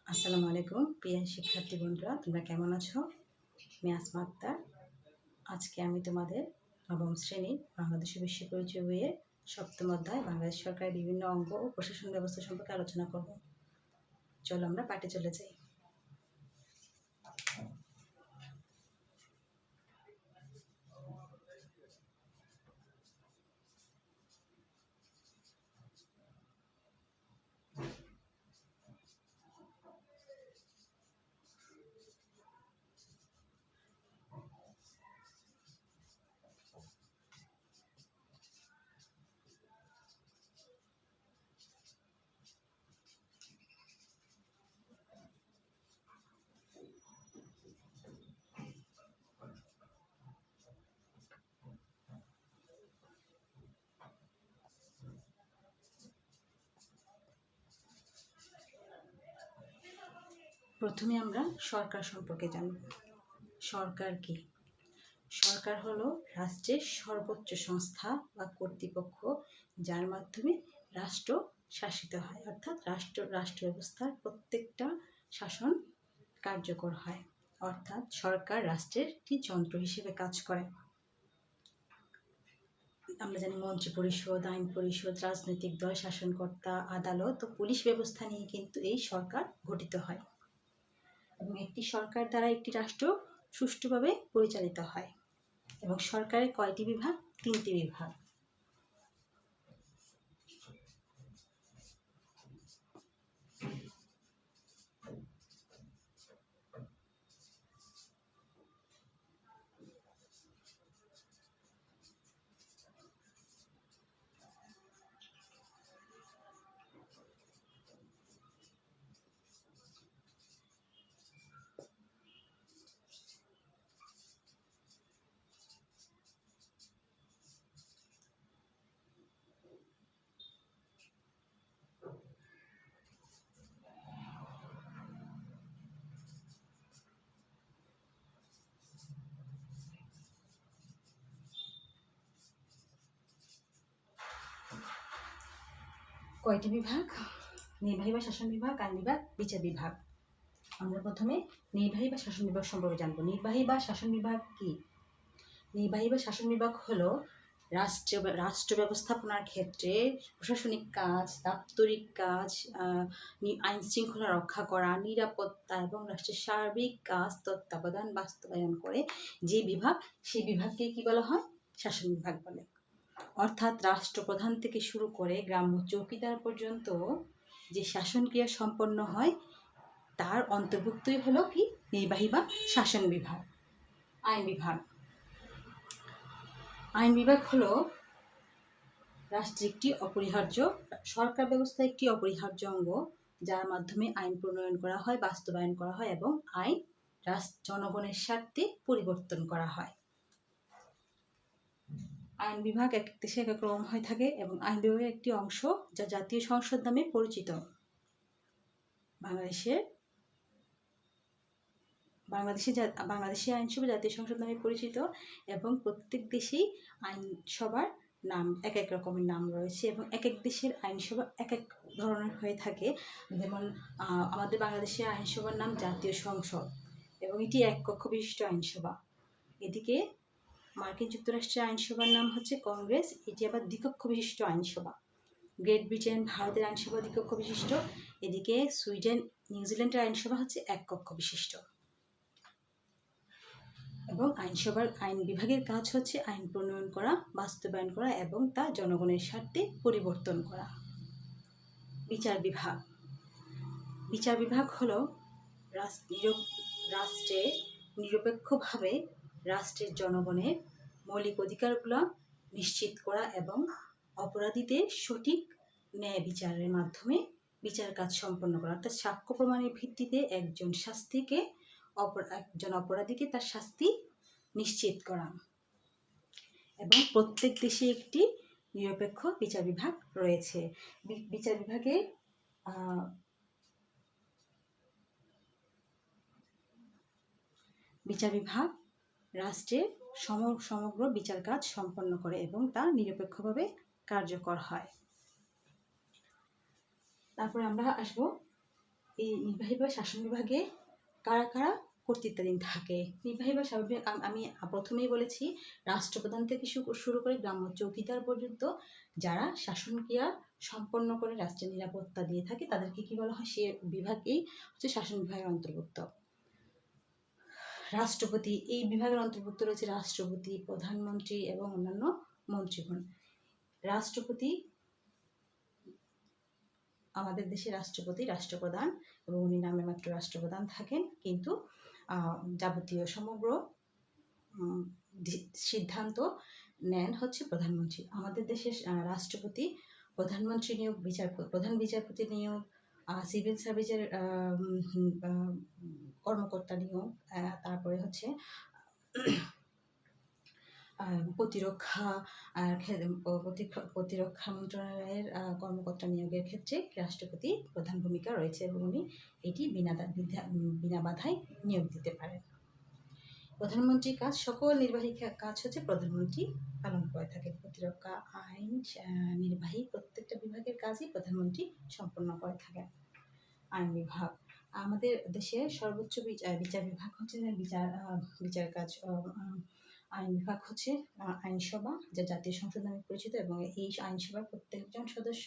আসসালামু আলাইকুম প্রিয় শিক্ষার্থী বন্ধুরা, তোমরা কেমন আছো? আমি আসমা আক্তার। আজকে আমি তোমাদের নবম শ্রেণীর বাংলাদেশি বিশ্ব পরিচয় বইয়ের সপ্তম অধ্যায় বাংলাদেশ সরকারের বিভিন্ন অঙ্গ ও প্রশাসন ব্যবস্থা সম্পর্কে আলোচনা করব। চলো আমরা পাঠে চলে যাই। প্রথমে আমরা সরকার সম্পর্কে জানব। সরকার কি? সরকার হলো রাষ্ট্রের সর্বোচ্চ সংস্থা বা কর্তৃপক্ষ, যার মাধ্যমে রাষ্ট্র শাসিত হয়, অর্থাৎ রাষ্ট্র ব্যবস্থার প্রত্যেকটা শাসন কার্যকর হয়। অর্থাৎ সরকার রাষ্ট্রের একটি যন্ত্র হিসেবে কাজ করে। আমরা জানি মন্ত্রী পরিষদ, আইন পরিষদ, রাজনৈতিক দল, শাসনকর্তা, আদালত ও পুলিশ ব্যবস্থা নিয়ে কিন্তু এই সরকার গঠিত হয় এবং একটি সরকার দ্বারা একটি রাষ্ট্র সুষ্ঠুভাবে পরিচালিত হয়। এবং সরকারের কয়টি বিভাগ? 3টি বিভাগ। কয়টি বিভাগ? নির্বাহী বা শাসন বিভাগ, আইন বিভাগ, বিচার বিভাগ। আমরা প্রথমে নির্বাহী বা শাসন বিভাগ সম্পর্কে জানবো। নির্বাহী বা শাসন বিভাগ কি? নির্বাহী বা শাসন বিভাগ হলো রাষ্ট্র ব্যবস্থাপনার ক্ষেত্রে প্রশাসনিক কাজ, দাপ্তরিক কাজ, আইন শৃঙ্খলা রক্ষা করা, নিরাপত্তা এবং রাষ্ট্রের সার্বিক কাজ তত্ত্বাবধান বাস্তবায়ন করে যে বিভাগ, সেই বিভাগকে কি বলা হয়? শাসন বিভাগ বলে। অর্থাৎ রাষ্ট্রপ্রধান থেকে শুরু করে গ্রাম্য চৌকিদার পর্যন্ত যে শাসন ক্রিয়া সম্পন্ন হয় তার অন্তর্ভুক্তই হলো কি? নির্বাহী বা শাসন বিভাগ। আইন বিভাগ। আইন বিভাগ হলো রাষ্ট্রের একটি অপরিহার্য, সরকার ব্যবস্থা একটি অপরিহার্য অঙ্গ, যার মাধ্যমে আইন প্রণয়ন করা হয়, বাস্তবায়ন করা হয় এবং আইন জনগণের স্বার্থে পরিবর্তন করা হয়। আইন বিভাগ এক দেশে এক এক রকম হয়ে থাকে এবং আইন বিভাগের একটি অংশ যা জাতীয় সংসদ নামে পরিচিত। বাংলাদেশে আইনসভা জাতীয় সংসদ নামে পরিচিত এবং প্রত্যেক দেশেই আইনসভার নাম এক এক রকমের নাম রয়েছে এবং এক এক দেশের আইনসভা এক এক ধরনের হয়ে থাকে। যেমন আমাদের বাংলাদেশের আইনসভার নাম জাতীয় সংসদ এবং এটি এক কক্ষ বিশিষ্ট আইনসভা। এদিকে মার্কিন যুক্তরাষ্ট্রের আইনসভার নাম হচ্ছে কংগ্রেস, এটি আবার দ্বিকক্ষ বিশিষ্ট আইনসভা। গ্রেট ব্রিটেন, ভারতের আইনসভা দ্বিকক্ষ বিশিষ্ট। এদিকে সুইডেন, নিউজিল্যান্ডের আইনসভা হচ্ছে এক কক্ষ বিশিষ্ট। এবং আইন বিভাগের কাজ হচ্ছে আইন প্রণয়ন করা, বাস্তবায়ন করা এবং তা জনগণের স্বার্থে পরিবর্তন করা। বিচার বিভাগ। বিচার বিভাগ হলো রাষ্ট্রে নিরপেক্ষভাবে রাষ্ট্রের জনগণের মৌলিক অধিকারগুলো নিশ্চিত করা এবং অপরাধীদের সঠিক ন্যায় বিচারের মাধ্যমে বিচার কাজ সম্পন্ন করা। অর্থাৎ সাক্ষ্য প্রমাণের ভিত্তিতে একজন অপরাধীকে তার শাস্তি নিশ্চিত করা। এবং প্রত্যেক দেশে একটি নিরপেক্ষ বিচার বিভাগ রয়েছে। বিচার বিভাগ রাষ্ট্রের সমগ্র বিচার কাজ সম্পন্ন করে এবং তা নিরপেক্ষভাবে কার্যকর হয়। তারপরে আমরা আসবো এই নির্বাহী বা শাসন বিভাগে কারা কারা কর্তৃত্বাধীন থাকে। নির্বাহী বা স্বাভাবিক আমি প্রথমেই বলেছি, রাষ্ট্রপ্রধান থেকে শুরু করে গ্রাম্য চৌকিদার পর্যন্ত যারা শাসন ক্রিয়া সম্পন্ন করে রাষ্ট্রের নিরাপত্তা দিয়ে থাকে তাদেরকে কি বলা হয়, সে বিভাগেই হচ্ছে শাসন বিভাগের অন্তর্ভুক্ত। রাষ্ট্রপতি এই বিভাগের অন্তর্ভুক্ত রয়েছে রাষ্ট্রপতি, প্রধানমন্ত্রী এবং অন্যান্য মন্ত্রীগণ। রাষ্ট্রপতি আমাদের দেশে রাষ্ট্রপতি রাষ্ট্রপ্রধান এবং উনি নামে মাত্র রাষ্ট্রপ্রধান থাকেন, কিন্তু যাবতীয় সমগ্র সিদ্ধান্ত নেন হচ্ছে প্রধানমন্ত্রী। আমাদের দেশের রাষ্ট্রপতি, প্রধানমন্ত্রী নিয়োগ, প্রধান বিচারপতি নিয়োগ, সিভিল সার্ভিসের কর্মকর্তা নিয়োগ, তারপরে হচ্ছে প্রতিরক্ষা মন্ত্রণালয়ের কর্মকর্তা নিয়োগের ক্ষেত্রে রাষ্ট্রপতি প্রধান ভূমিকা রয়েছে এবং উনি এটি বিনা বাধায় নিয়োগ দিতে পারেন। প্রধানমন্ত্রীর কাজ, সকল নির্বাহী কাজ হচ্ছে প্রধানমন্ত্রী পালন করে থাকেন। প্রতিরক্ষা, আইন, নির্বাহী প্রত্যেকটা বিভাগের কাজই প্রধানমন্ত্রী সম্পন্ন করে থাকেন। আইন বিভাগ, আমাদের দেশের সর্বোচ্চ বিচার বিভাগ হচ্ছে বিচার কাজ। আইন বিভাগ হচ্ছে আইনসভা, যা জাতীয় সংসদ নামে পরিচিত, এবং এই আইনসভার প্রত্যেকজন সদস্য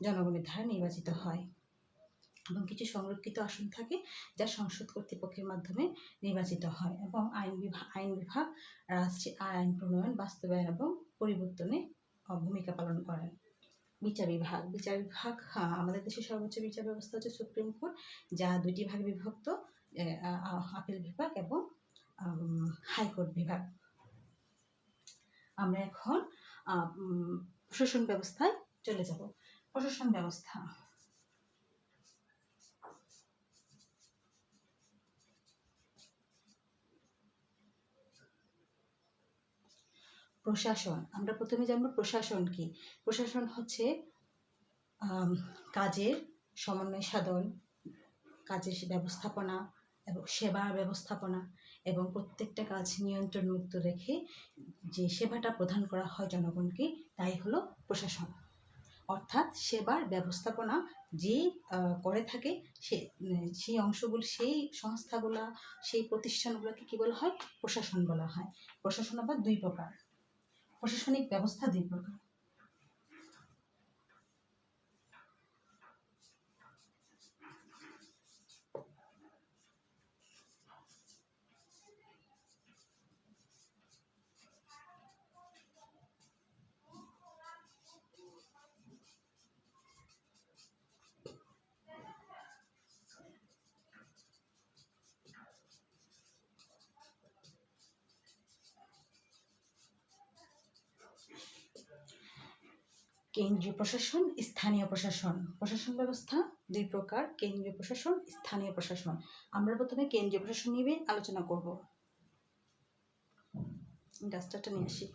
জনগণের দ্বারা নির্বাচিত হয় এবং কিছু সংরক্ষিত আসন থাকে যা সংসদ কর্তৃপক্ষের মাধ্যমে নির্বাচিত হয়। এবং আইন বিভাগ রাষ্ট্রীয় আইন প্রণয়ন, বাস্তবায়ন এবং পরিবর্তনে ভূমিকা পালন করেন। বিচার বিভাগ, আমাদের দেশের সর্বোচ্চ বিচার ব্যবস্থা হচ্ছে সুপ্রিম কোর্ট, যা দুটি ভাগে বিভক্ত, আপিল বিভাগ এবং হাইকোর্ট বিভাগ। আমরা এখন প্রশাসন ব্যবস্থায় চলে যাব। প্রশাসন ব্যবস্থা, প্রশাসন, আমরা প্রথমে জানবো প্রশাসন কি। প্রশাসন হচ্ছে কাজের সমন্বয় সাধন, কাজের ব্যবস্থাপনা এবং সেবার ব্যবস্থাপনা এবং প্রত্যেকটা কাজ নিয়ন্ত্রণ মুক্ত রেখে যে সেবাটা প্রদান করা হয় জনগণকে, তাই হলো প্রশাসন। অর্থাৎ সেবার ব্যবস্থাপনা যে করে থাকে সেই অংশগুলো, সেই সংস্থাগুলা, সেই প্রতিষ্ঠানগুলোকে কি বলা হয়, প্রশাসন বলা হয়। প্রশাসন আবার দুই প্রকার, প্রশাসনিক ব্যবস্থা দুই প্রকার। কেন্দ্রীয় প্রশাসন, স্থানীয় প্রশাসন। প্রশাসন ব্যবস্থা দুই প্রকার, কেন্দ্রীয় প্রশাসন, স্থানীয় প্রশাসন। আমরা প্রথমে কেন্দ্রীয় প্রশাসন নিয়ে আলোচনা করব। ডাস্টারটা নিয়ে আসি।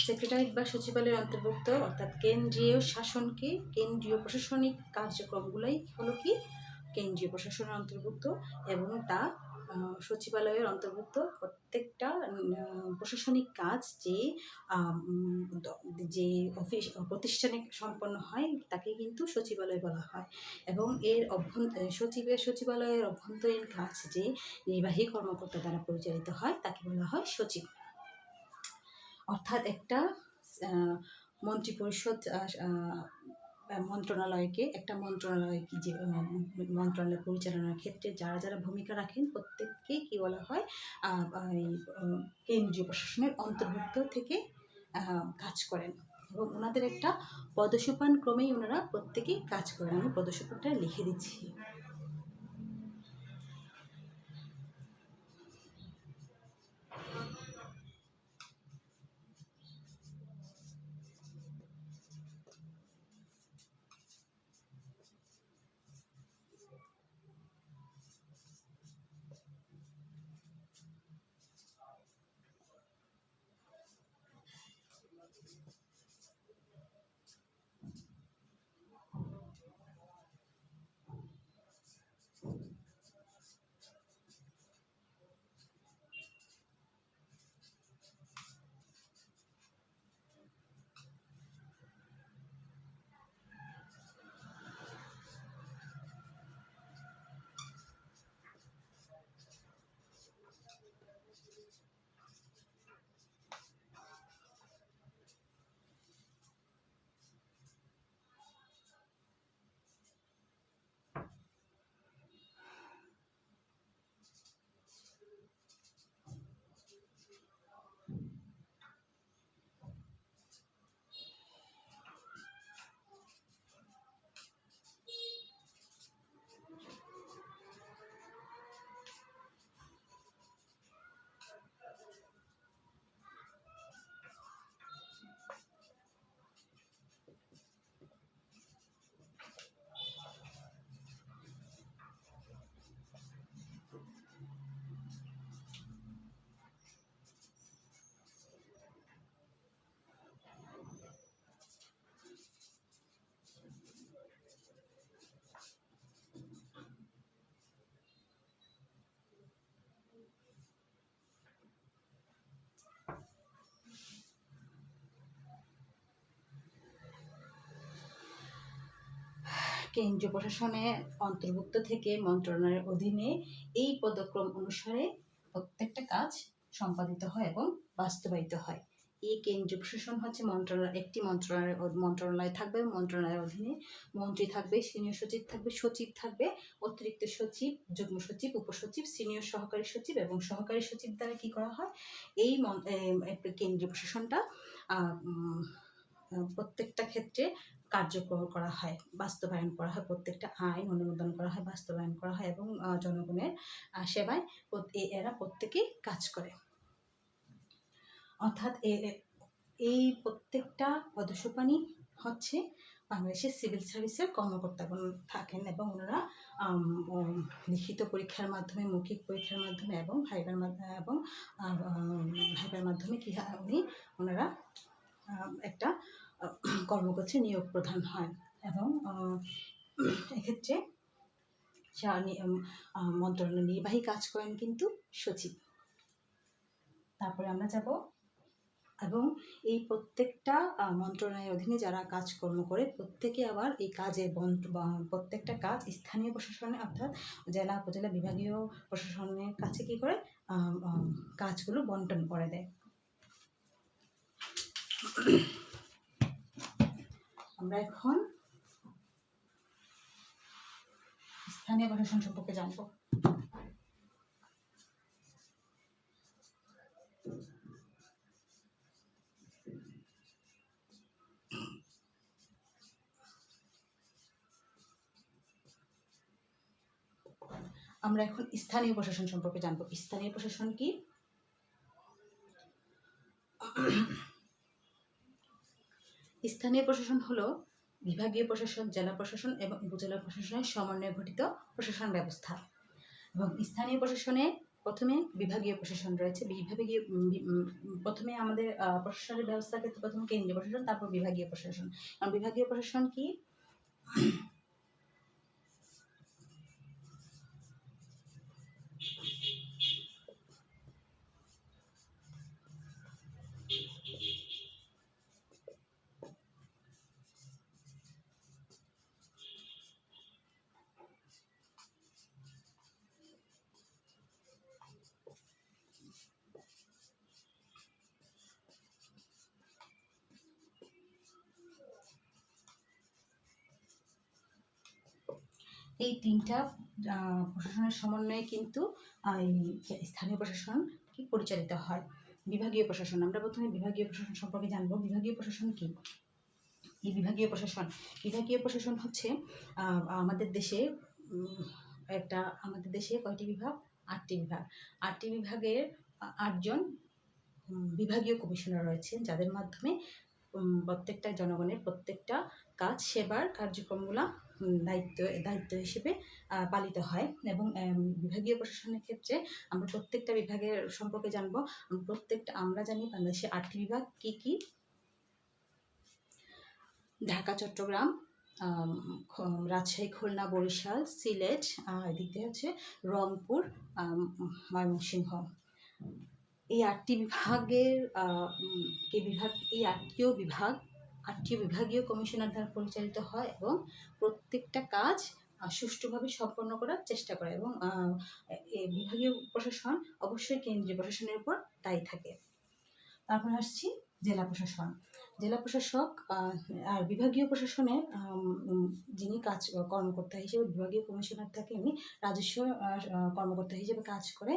সেক্রেটারিয়েট বা সচিবালয়ের অন্তর্ভুক্ত, অর্থাৎ কেন্দ্রীয় শাসনকে, কেন্দ্রীয় প্রশাসনিক কার্যক্রমগুলাই হলো কি কেন্দ্রীয় প্রশাসনের অন্তর্ভুক্ত, এবং তা সচিবালয়ের অন্তর্ভুক্ত। প্রত্যেকটা প্রশাসনিক কাজ যে অফিস প্রতিষ্ঠানে সম্পন্ন হয় তাকে কিন্তু সচিবালয় বলা হয়। এবং এর সচিবালয়ের অভ্যন্তরীণ কাজ যে নির্বাহী কর্মকর্তা দ্বারা পরিচালিত হয় তাকে বলা হয় সচিব। অর্থাৎ একটা মন্ত্রিপরিষদ মন্ত্রণালয়কে যে মন্ত্রণালয় পরিচালনার ক্ষেত্রে যারা যারা ভূমিকা রাখেন প্রত্যেককে কি বলা হয়, কেন্দ্রীয় প্রশাসনের অন্তর্ভুক্ত থেকে কাজ করেন এবং ওনাদের একটা পদসোপান ক্রমেই ওনারা প্রত্যেকেই কাজ করেন। আমি পদসোপানটা লিখে দিচ্ছি। কেন্দ্রীয় প্রশাসনে অন্তর্ভুক্ত থেকে মন্ত্রণালয়ের অধীনে এই পদক্রম অনুসারে প্রত্যেকটা কাজ সম্পাদিত হয় এবং বাস্তবায়িত হয়। এই কেন্দ্রীয় প্রশাসন হচ্ছে একটি মন্ত্রণালয় থাকবে, মন্ত্রণালয়ের অধীনে মন্ত্রী থাকবে, সিনিয়র সচিব থাকবে, সচিব থাকবে, অতিরিক্ত সচিব, যুগ্ম সচিব, উপসচিব, সিনিয়র সহকারী সচিব এবং সহকারী সচিব দ্বারা কি করা হয়, এই কেন্দ্রীয় প্রশাসনটা প্রত্যেকটা ক্ষেত্রে কার্যকর করা হয়, বাস্তবায়ন করা হয়, প্রত্যেকটা আইন অনুমোদন করা হয়, বাস্তবায়ন করা হয় এবং জনগণের সেবায় এরা প্রত্যেকেই কাজ করে। অর্থাৎ এই প্রত্যেকটা পদসোপানই হচ্ছে বাংলাদেশের সিভিল সার্ভিসের কর্মকর্তাগণ থাকেন এবং ওনারা লিখিত পরীক্ষার মাধ্যমে, মৌখিক পরীক্ষার মাধ্যমে এবং ভাইবার মাধ্যমে কি হয়, ওনারা একটা কর্মক্ষেত্রে নিয়োগ প্রদান হয় এবং এক্ষেত্রে মন্ত্রণালয়ের নির্বাহী কাজ করেন কিন্তু সচিব। তারপরে আমরা যাব, এবং এই প্রত্যেকটা মন্ত্রণালয়ের অধীনে যারা কাজকর্ম করে প্রত্যেকে আবার এই কাজের প্রত্যেকটা কাজ স্থানীয় প্রশাসনে অর্থাৎ জেলা, উপজেলা, বিভাগীয় প্রশাসনের কাছে কি করে কাজগুলো বন্টন করে দেয়। আমরা এখন স্থানীয় প্রশাসন সম্পর্কে জানব। আমরা এখন স্থানীয় প্রশাসন সম্পর্কে জানব। স্থানীয় প্রশাসন কি? স্থানীয় প্রশাসন হলো বিভাগীয় প্রশাসন, জেলা প্রশাসন এবং উপজেলা প্রশাসনের সমন্বয়ে গঠিত প্রশাসন ব্যবস্থা। এবং স্থানীয় প্রশাসনে প্রথমে বিভাগীয় প্রশাসন রয়েছে। প্রথমে আমাদের প্রশাসনের ব্যবস্থার ক্ষেত্রে প্রথমে কেন্দ্রীয় প্রশাসন, তারপর বিভাগীয় প্রশাসন। কারণ বিভাগীয় প্রশাসন কি? এই তিনটা প্রশাসনের সমন্বয়ে কিন্তু স্থানীয় প্রশাসন কি পরিচালিত হয়। বিভাগীয় প্রশাসন, আমরা প্রথমে বিভাগীয় প্রশাসন সম্পর্কে জানবো। বিভাগীয় প্রশাসন কি? এই বিভাগীয় প্রশাসন হচ্ছে আমাদের দেশে কয়টি বিভাগ? 8টি বিভাগ। 8টি বিভাগের 8জন বিভাগীয় কমিশনার রয়েছেন, যাদের মাধ্যমে প্রত্যেকটা জনগণের প্রত্যেকটা কাজ, সেবার কার্যক্রমগুলা দায়িত্ব হিসেবে পালিত হয়। এবং বিভাগীয় প্রশাসনের ক্ষেত্রে আমরা প্রত্যেকটা বিভাগের সম্পর্কে জানবো। আমরা জানি বাংলাদেশে 8টি বিভাগ কি কি? ঢাকা, চট্টগ্রাম, রাজশাহী, খুলনা, বরিশাল, সিলেট, এদিক দিয়ে হচ্ছে রংপুর, ময়মনসিংহ। এই 8টি বিভাগের এই 8টিও বিভাগীয় কমিশনার দ্বারা পরিচালিত হয় এবং প্রত্যেকটা কাজ সুষ্ঠুভাবে সম্পন্ন করার চেষ্টা করে এবং বিভাগীয় প্রশাসন অবশ্যই কেন্দ্রীয় প্রশাসনের উপর দায়ী থাকে। তারপর আসছি জেলা প্রশাসন। জেলা প্রশাসক আর বিভাগীয় প্রশাসনের যিনি কর্মকর্তা হিসেবে বিভাগীয় কমিশনার থাকে, উনি রাজস্ব কর্মকর্তা হিসেবে কাজ করে,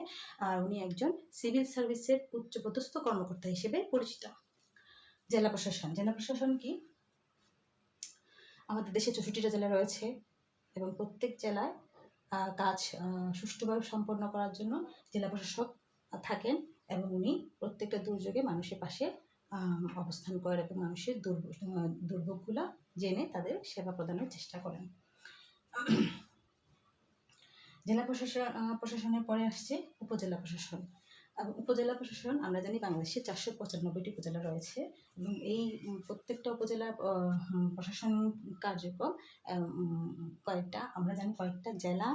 আর উনি একজন সিভিল সার্ভিসের উচ্চপদস্থ কর্মকর্তা হিসেবে পরিচিত। জেলা প্রশাসন কি? আমাদের দেশে 64টা জেলা রয়েছে এবং প্রত্যেক জেলায় কাজ সুষ্ঠুভাবে সম্পন্ন করার জন্য জেলা প্রশাসক থাকেন এবং উনি প্রত্যেকটা দুর্যোগে মানুষের পাশে অবস্থান করেন এবং মানুষের দুর্ভোগগুলো জেনে তাদের সেবা প্রদানের চেষ্টা করেন। জেলা প্রশাসনের পরে আসছে উপজেলা প্রশাসন। উপজেলা প্রশাসন, আমরা জানি বাংলাদেশে 495টি উপজেলা রয়েছে এবং এই প্রত্যেকটা উপজেলার প্রশাসন কার্যক্রম কয়েকটা জেলা,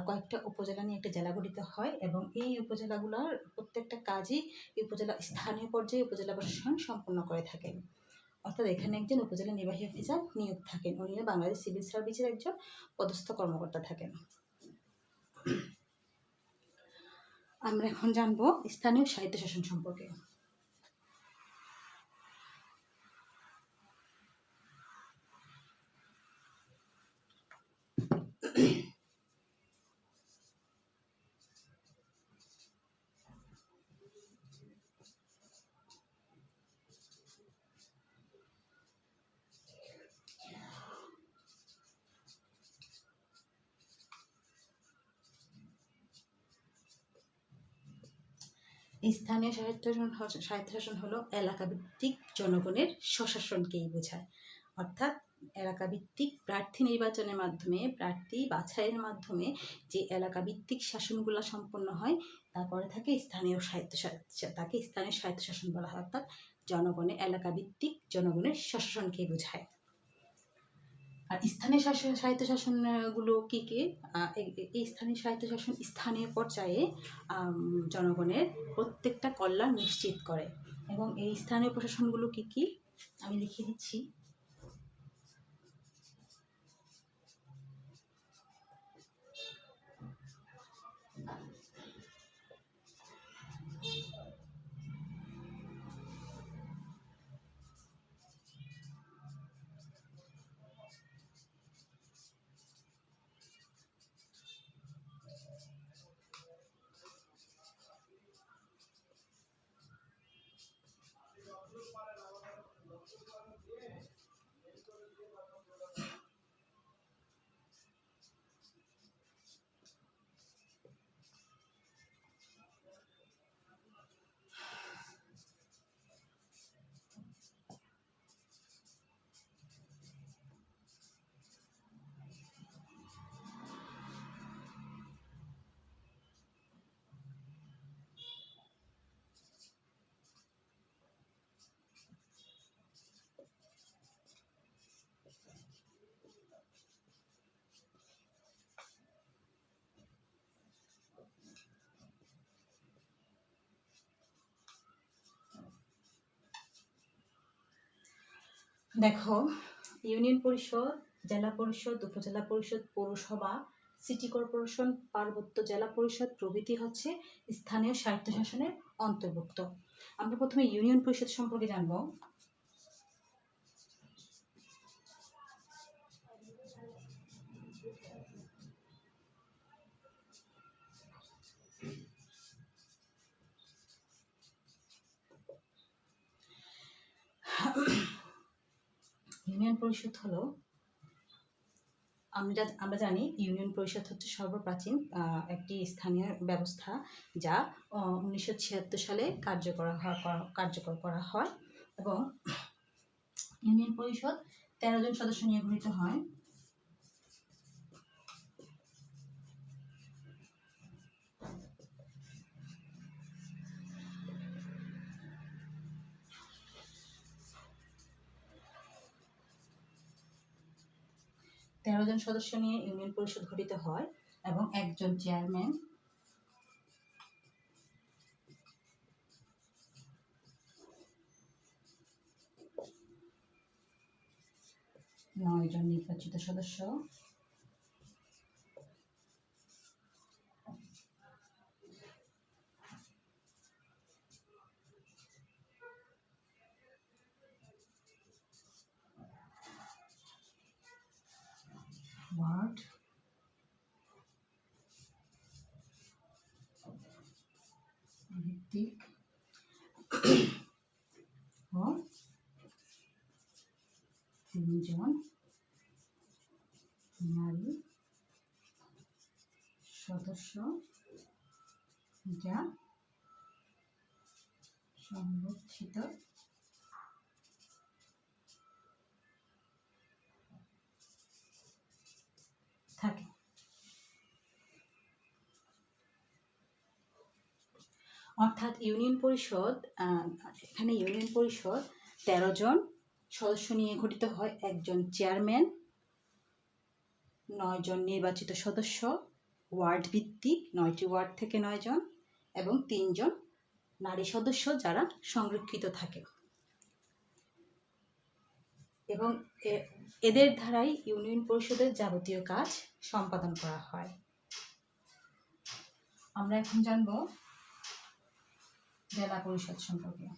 কয়েকটা উপজেলা নিয়ে একটা জেলা গঠিত হয় এবং এই উপজেলাগুলোর প্রত্যেকটা কাজই এই স্থানীয় পর্যায়ে উপজেলা প্রশাসন সম্পন্ন করে থাকেন। অর্থাৎ এখানে একজন উপজেলা নির্বাহী অফিসার নিয়োগ থাকেন, উনি বাংলাদেশ সিভিল সার্ভিসের একজন পদস্থ কর্মকর্তা থাকেন। আমরা এখন জানবো স্থানীয় স্বায়ত্তশাসন সম্পর্কে। স্থানীয় স্বায়ত্তশাসন হলো এলাকাভিত্তিক জনগণের স্বশাসনকেই বোঝায়। অর্থাৎ এলাকাভিত্তিক প্রার্থী নির্বাচনের মাধ্যমে, প্রার্থী বাছাইয়ের মাধ্যমে যে এলাকাভিত্তিক শাসনগুলো সম্পন্ন হয় তারপরে থাকে তাকে স্থানীয় স্বায়ত্তশাসন বলা হয়। অর্থাৎ জনগণের এলাকাভিত্তিক জনগণের স্বশাসনকেই বোঝায়। আর স্থানীয় স্বায়ত্তশাসনগুলো কী কী? এই স্থানীয় স্বায়ত্তশাসন স্থানীয় পর্যায়ে জনগণের প্রত্যেকটা কল্যাণ নিশ্চিত করে। এবং এই স্থানীয় প্রশাসনগুলো কী কী আমি লিখে দিচ্ছি। দেখো, ইউনিয়ন পরিষদ, জেলা পরিষদ, উপজেলা পরিষদ, পৌরসভা, সিটি কর্পোরেশন, পার্বত্য জেলা পরিষদ প্রভৃতি হচ্ছে স্থানীয় স্বায়ত্তশাসনের অন্তর্ভুক্ত। আমরা প্রথমে ইউনিয়ন পরিষদ সম্পর্কে জানব। ইউনিয়ন পরিষদ হলো, আমরা জানি ইউনিয়ন পরিষদ হচ্ছে সর্বপ্রাচীন একটি স্থানীয় ব্যবস্থা যা 1976 সালে কার্যকর করা হয় এবং ইউনিয়ন পরিষদ 13 জন সদস্য নিয়ে গঠিত হয়। তেরো জন সদস্য নিয়ে ইউনিয়ন পরিষদ গঠিত হয় এবং একজন চেয়ারম্যান, 9 জন নির্বাচিত সদস্য, ওয়ার্ড ভিত্তিক ও 3 জন নারী সদস্য যা সংরক্ষিত থাকে। অর্থাৎ ইউনিয়ন পরিষদ, এখানে ইউনিয়ন পরিষদ 13 জন সদস্য নিয়ে গঠিত হয়, একজন চেয়ারম্যান, 9 জন নির্বাচিত সদস্য, ওয়ার্ড ভিত্তিক 9টি ওয়ার্ড থেকে 9 জন এবং 3 জন নারী সদস্য যারা সংরক্ষিত থাকে। এবং এদের দ্বারাই ইউনিয়ন পরিষদের যাবতীয় কাজ সম্পাদন করা হয়। আমরা এখন জানব জেলা পরিষদ সম্পর্কে।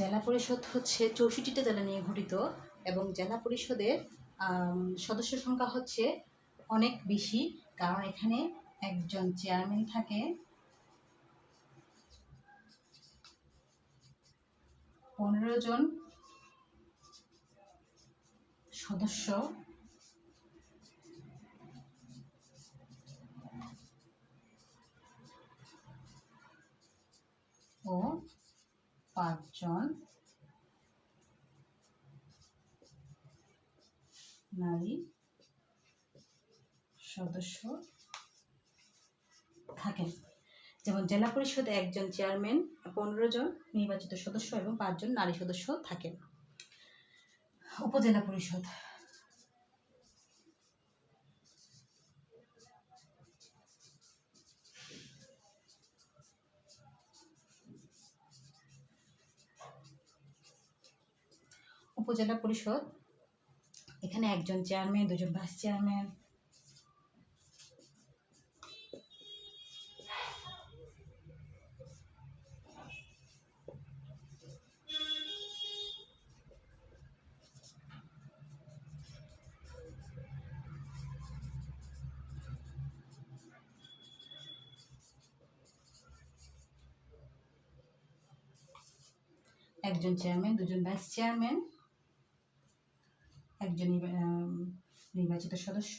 জেলা পরিষদ হচ্ছে 64টা জেলা নিয়ে গঠিত এবং জেলা পরিষদের সদস্য সংখ্যা হচ্ছে অনেক বেশি, কারণ এখানে একজন চেয়ারম্যান থাকে, 15 জন সদস্য ও 5 জন নারী সদস্য থাকেন। যেমন জেলা পরিষদে একজন চেয়ারম্যান, 15 জন নির্বাচিত সদস্য এবং 5 জন নারী সদস্য থাকেন। উপজেলা পরিষদ। উপজেলা পরিষদ এখানে একজন চেয়ারম্যান, 2 জন ভাইস চেয়ারম্যান, একজন চেয়ারম্যান, 2 জন ভাইস চেয়ারম্যান, একজন নির্বাচিত সদস্য,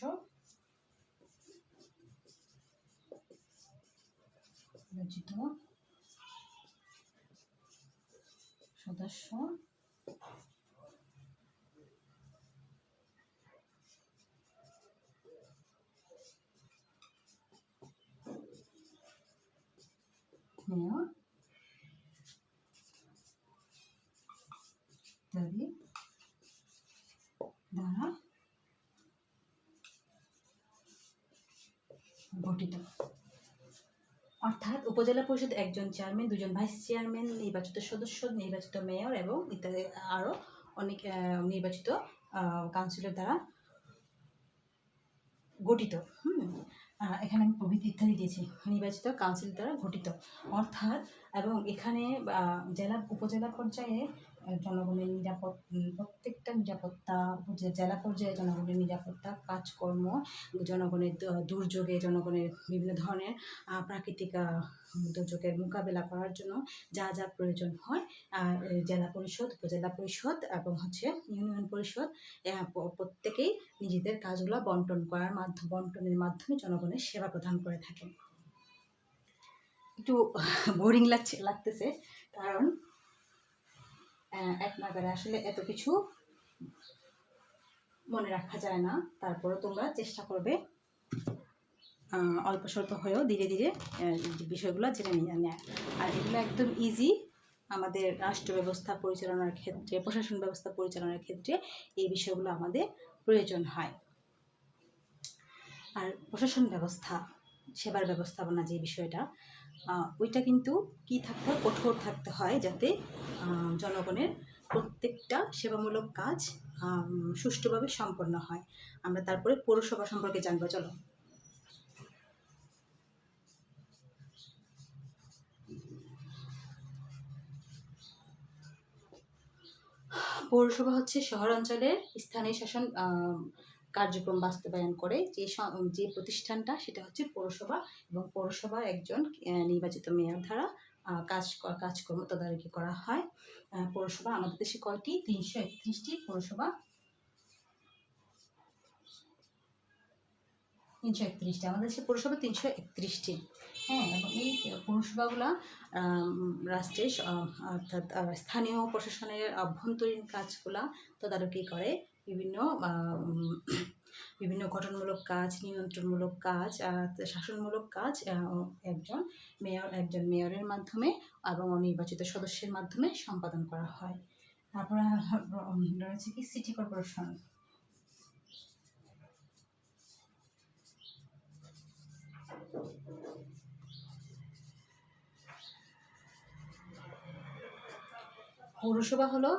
মেয়র ইত্যাদি দ্বারা গঠিত। অর্থাৎ উপজেলা পরিষদ একজন চেয়ারম্যান, 2 জন ভাইস চেয়ারম্যান, নির্বাচিত সদস্য, নির্বাচিত মেয়র এবং ইত্যাদি আরও অনেক নির্বাচিত কাউন্সিলর দ্বারা গঠিত। এখানে আমি প্রভৃতি ইত্যাদি দিয়েছি, নির্বাচিত কাউন্সিল দ্বারা গঠিত। অর্থাৎ এবং এখানে উপজেলা পর্যায়ে জনগণের প্রত্যেকটা নিরাপত্তা, জেলা পর্যায়ে জনগণের নিরাপত্তা কাজকর্ম, জনগণের দুর্যোগে, জনগণের বিভিন্ন ধরনের প্রাকৃতিক দুর্যোগের মোকাবেলা করার জন্য যা যা প্রয়োজন হয়, জেলা পরিষদ, উপজেলা পরিষদ এবং ইউনিয়ন পরিষদ প্রত্যেকেই নিজেদের কাজগুলো বন্টনের মাধ্যমে জনগণের সেবা প্রদান করে থাকেন। একটু বোরিং লাগতেছে, কারণ এক নাগারে আসলে এত কিছু মনে রাখা যায় না। তারপরে তোমরা চেষ্টা করবে অল্প স্বল্প হয়েও ধীরে ধীরে বিষয়গুলো জেনে নেয়। আর এগুলো একদম ইজি। আমাদের রাষ্ট্র ব্যবস্থা পরিচালনার ক্ষেত্রে, প্রশাসন ব্যবস্থা পরিচালনার ক্ষেত্রে এই বিষয়গুলো আমাদের প্রয়োজন হয়। আর প্রশাসন ব্যবস্থা, সেবার ব্যবস্থাপনা যে বিষয়টা, ওইটা কিন্তু কী থাকতে হয়, কঠোর থাকতে হয়, যাতে জনগণের প্রত্যেকটা সেবামূলক কাজ সুষ্ঠুভাবে সম্পন্ন হয়। আমরা তারপরে পৌরসভা সম্পর্কে জানবো। চলো। পৌরসভা হচ্ছে শহরাঞ্চলের স্থানীয় শাসন কার্যক্রম বাস্তবায়ন করে যে প্রতিষ্ঠানটা, সেটা হচ্ছে পৌরসভা। এবং পৌরসভা একজন নির্বাচিত মেয়র দ্বারা কাজকর্ম তদারকি করা হয়। পৌরসভা আমাদের দেশে কয়টি? 331টি পৌরসভা, 331টি। আমাদের দেশে পৌরসভা 331টি। হ্যাঁ, এবং এই পৌরসভাগুলো রাষ্ট্রের অর্থাৎ স্থানীয় প্রশাসনের অভ্যন্তরীণ কাজগুলা তদারকি করে। বিভিন্ন বিভিন্ন গঠনমূলক কাজ, নিয়ন্ত্রণমূলক কাজ, শাসনমূলক কাজ একজন মেয়রের মাধ্যমে এবং নির্বাচিত সদস্যের মাধ্যমে সম্পাদন করা হয়। তারপরে রয়েছে কি সিটি কর্পোরেশন। পৌরসভা হলো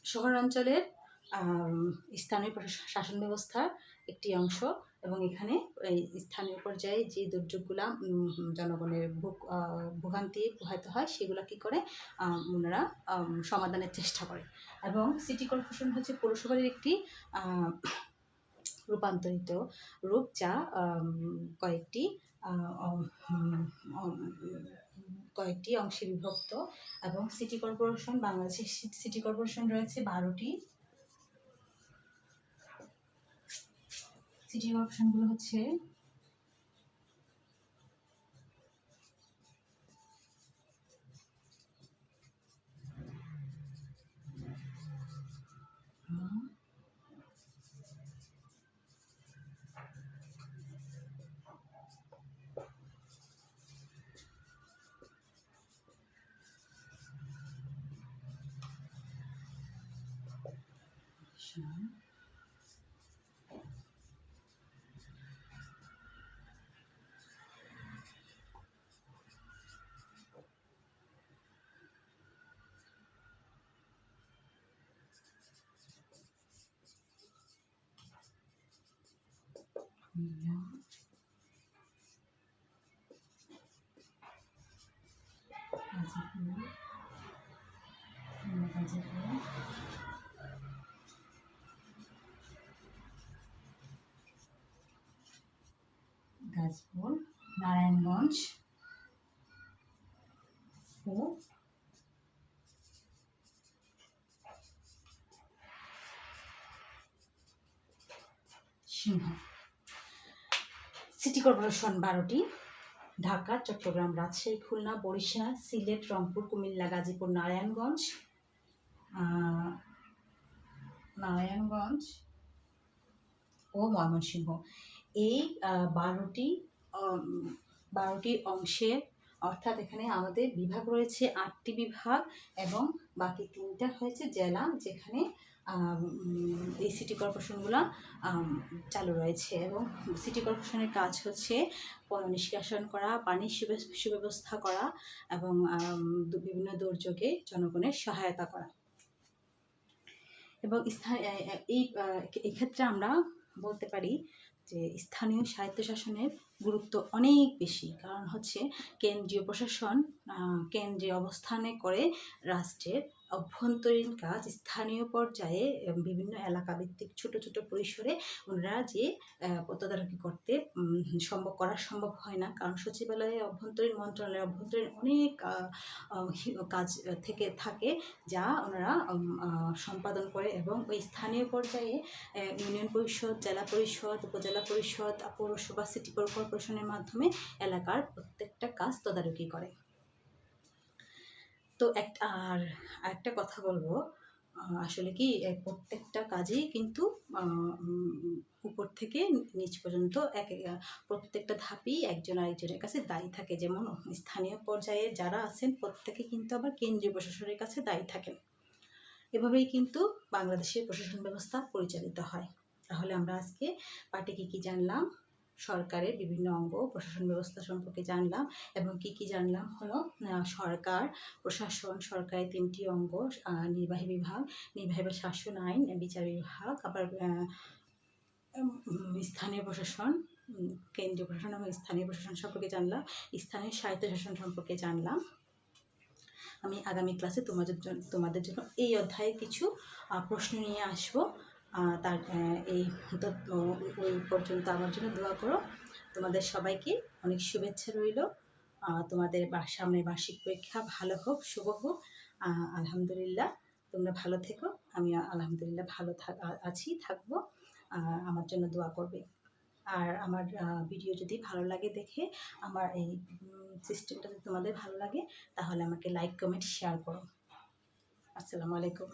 শহরাঞ্চলের স্থানীয় শাসন ব্যবস্থার একটি অংশ, এবং এখানে এই স্থানীয় পর্যায়ে যে দুর্যোগগুলা জনগণের ভোগান্তি পোহাতে হয় সেগুলো কী করে ওনারা সমাধানের চেষ্টা করে। এবং সিটি কর্পোরেশন হচ্ছে পৌরসভার একটি রূপান্তরিত রূপ, যা কয়েকটি অংশে বিভক্ত। এবং সিটি কর্পোরেশন, বাংলাদেশের সিটি কর্পোরেশন রয়েছে 12টি। সিটি কর্পোরেশনগুলো হচ্ছে গাজীপুর, নারায়ণগঞ্জ ও সিংহ। সিটি কর্পোরেশন 12টি: ঢাকা, চট্টগ্রাম, রাজশাহী, খুলনা, বরিশাল, সিলেট, রংপুর, কুমিল্লা, গাজীপুর, নারায়ণগঞ্জ ও ময়মনসিংহ। এই 12টি অংশের, অর্থাৎ এখানে আমাদের বিভাগ রয়েছে 8টি বিভাগ, এবং বাকি 3টা হয়েছে জেলা, যেখানে এই সিটি কর্পোরেশনগুলো চালু রয়েছে। এবং সিটি কর্পোরেশনের কাজ হচ্ছে পণ্য নিষ্কাশন করা, পানির সুব্যবস্থা করা, এবং বিভিন্ন দুর্যোগে জনগণের সহায়তা করা। এবং এই ক্ষেত্রে আমরা বলতে পারি যে স্থানীয় স্বায়ত্তশাসনের গুরুত্ব অনেক বেশি, কারণ হচ্ছে কেন্দ্রীয় প্রশাসন কেন্দ্রে অবস্থানে করে রাষ্ট্রের অভ্যন্তরীণ কাজ স্থানীয় পর্যায়ে বিভিন্ন এলাকা ভিত্তিক ছোট ছোট পরিসরে ওনারা যে তদারকি করতে সম্ভব হয় না, কারণ সচিবালয়ে অভ্যন্তরীণ মন্ত্রণালয়ের অভ্যন্তরীণ অনেক কাজ থাকে যা ওনারা সম্পাদন করে। এবং ওই স্থানীয় পর্যায়ে ইউনিয়ন পরিষদ, জেলা পরিষদ, উপজেলা পরিষদ, পৌরসভা, সিটি কর্পোরেশনের মাধ্যমে এলাকার প্রত্যেকটা কাজ তদারকি করে। তো একটা কথা বলবো, আসলে কি প্রত্যেকটা কাজেই কিন্তু উপর থেকে নিচ পর্যন্ত প্রত্যেকটা ধাপই একজন আরেকজনের কাছে দায়ী থাকে। যেমন স্থানীয় পর্যায়ে যারা আছেন প্রত্যেকে কিন্তু আবার কেন্দ্রীয় প্রশাসনের কাছে দায়ী থাকেন। এভাবেই কিন্তু বাংলাদেশের প্রশাসন ব্যবস্থা পরিচালিত হয়। তাহলে আমরা আজকে পাঠে কী জানলাম, সরকারের বিভিন্ন অঙ্গ, প্রশাসন ব্যবস্থা সম্পর্কে জানলাম, এবং কি জানলাম হলো সরকার, প্রশাসন, সরকারের 3টি অঙ্গ, নির্বাহী বিভাগ, নির্বাহী বা শাসন আইন, বিচার বিভাগ, আবার স্থানীয় প্রশাসন, কেন্দ্রীয় প্রশাসন এবং স্থানীয় প্রশাসন সম্পর্কে জানলাম, স্থানীয় স্বায়ত্তশাসন সম্পর্কে জানলাম। আমি আগামী ক্লাসে তোমাদের জন্য এই অধ্যায়ে কিছু প্রশ্ন নিয়ে আসবো। ওই পর্যন্ত আমার জন্য দোয়া করো। তোমাদের সবাইকে অনেক শুভেচ্ছা রইল। তোমাদের সামনে বার্ষিক পরীক্ষা ভালো হোক, শুভ হোক। আলহামদুলিল্লাহ, তোমরা ভালো থেকো। আমি আলহামদুলিল্লাহ ভালো থাকবো। আমার জন্য দোয়া করবে। আর আমার ভিডিও যদি ভালো লাগে দেখে, আমার এই সিস্টেমটা যদি তোমাদের ভালো লাগে, তাহলে আমাকে লাইক, কমেন্ট, শেয়ার করো। আসসালামু আলাইকুম।